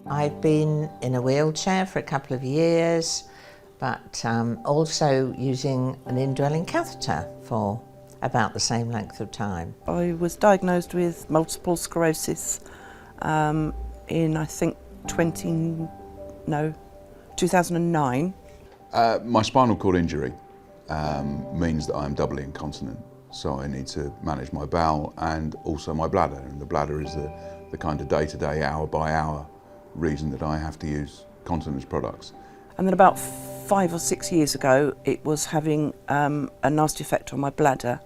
I've been in a wheelchair for a couple of years, but also using an indwelling catheter for about the same length of time. I was diagnosed with multiple sclerosis in, I think, 2009. My spinal cord injury means that I am doubly incontinent, so I need to manage my bowel and also my bladder, and the bladder is the kind of day-to-day, hour-by-hour reason that I have to use continence products. And then about 5 or 6 years ago, it was having a nasty effect on my bladder,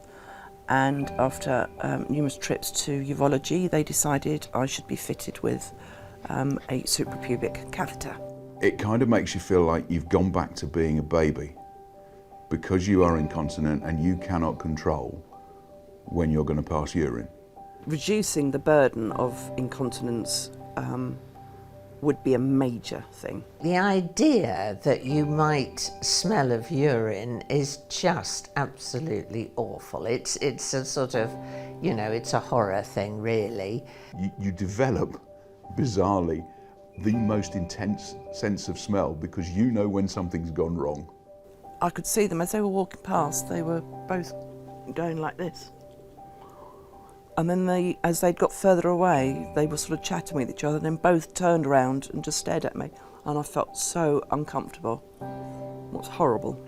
and after numerous trips to urology, they decided I should be fitted with a suprapubic catheter. It kind of makes you feel like you've gone back to being a baby because you are incontinent and you cannot control when you're going to pass urine. Reducing the burden of incontinence would be a major thing. The idea that you might smell of urine is just absolutely awful. It's a sort of, you know, it's a horror thing, really. You develop, bizarrely, the most intense sense of smell because you know when something's gone wrong. I could see them as they were walking past, they were both going like this. And then as they'd got further away, they were sort of chatting with each other, and then both turned around and just stared at me. And I felt so uncomfortable. It was horrible.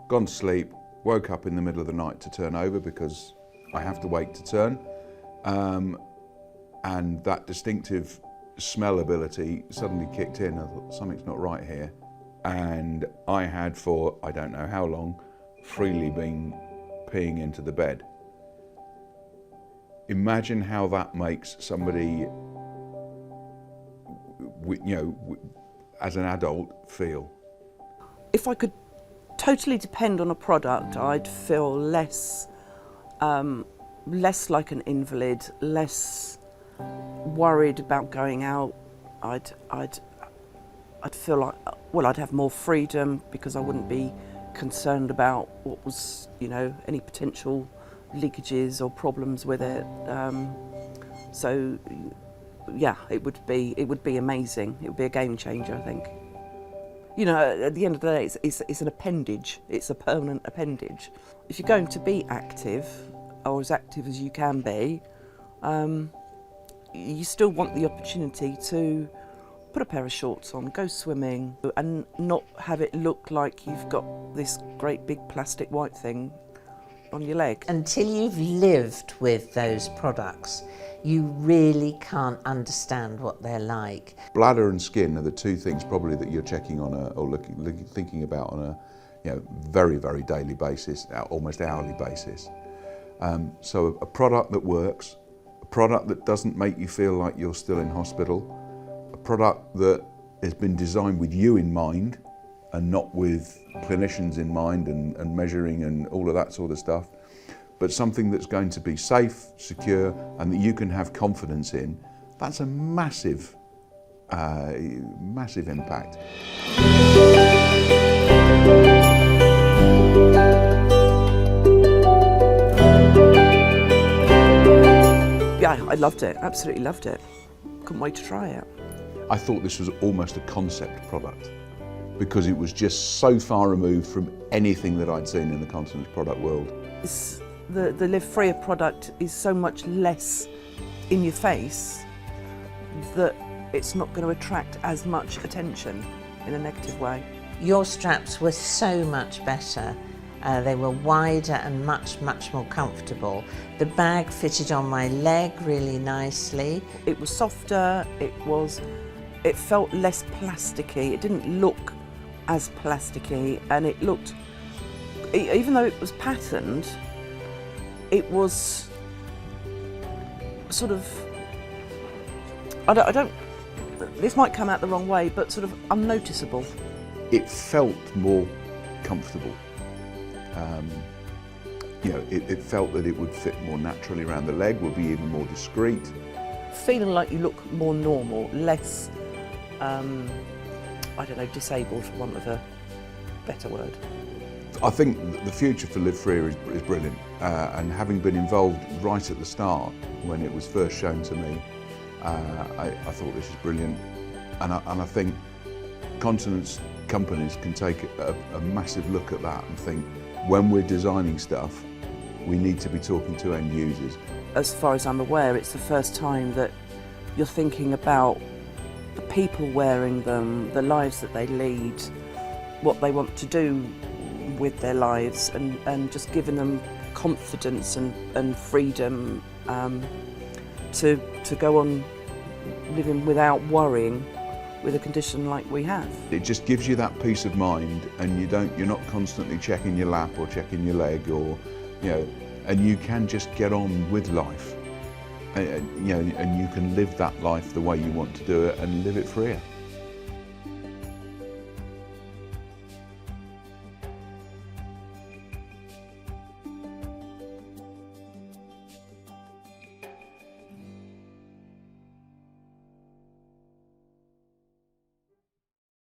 Gone to sleep, woke up in the middle of the night to turn over because I have to wait to turn. And that distinctive smell ability suddenly kicked in. I thought, something's not right here. And I had for, I don't know how long, freely been peeing into the bed. Imagine how that makes somebody, you know, as an adult feel. If I could totally depend on a product, I'd feel less like an invalid, less worried about going out. I'd feel like, well, I'd have more freedom because I wouldn't be concerned about what was, you know, any potential leakages or problems with it. So yeah, it would be amazing. It would be a game changer, I think. You know, at the end of the day, it's an appendage. It's a permanent appendage. If you're going to be active, or as active as you can be, you still want the opportunity to put a pair of shorts on, go swimming, and not have it look like you've got this great big plastic white thing on your leg. Until you've lived with those products, you really can't understand what they're like. Bladder and skin are the two things probably that you're checking on thinking about on a very, very daily basis, almost hourly basis. So a product that works, a product that doesn't make you feel like you're still in hospital, a product that has been designed with you in mind and not with clinicians in mind and measuring and all of that sort of stuff, but something that's going to be safe, secure, and that you can have confidence in. That's a massive, massive impact. Yeah, I loved it, absolutely loved it. Couldn't wait to try it. I thought this was almost a concept product because it was just so far removed from anything that I'd seen in the continence product world. The Livfria product is so much less in your face that it's not going to attract as much attention in a negative way. Your straps were so much better. They were wider and much more comfortable. The bag fitted on my leg really nicely. It was softer, it felt less plasticky, it didn't look as plasticky, and it looked, even though it was patterned, it was sort of, I don't, this might come out the wrong way, but sort of unnoticeable. It felt more comfortable. You know, it felt that it would fit more naturally around the leg, would be even more discreet. Feeling like you look more normal, less, I don't know, disabled, for want of a better word. I think the future for Livfria is brilliant, and having been involved right at the start when it was first shown to me, I thought this is brilliant. And I think continence companies can take a massive look at that and think, when we're designing stuff, we need to be talking to end users. As far as I'm aware, it's the first time that you're thinking about the people wearing them, the lives that they lead, what they want to do with their lives, and just giving them confidence and freedom to go on living without worrying with a condition like we have. It just gives you that peace of mind, and you're not constantly checking your lap or checking your leg, or and you can just get on with life, and you can live that life the way you want to do it and live it freer.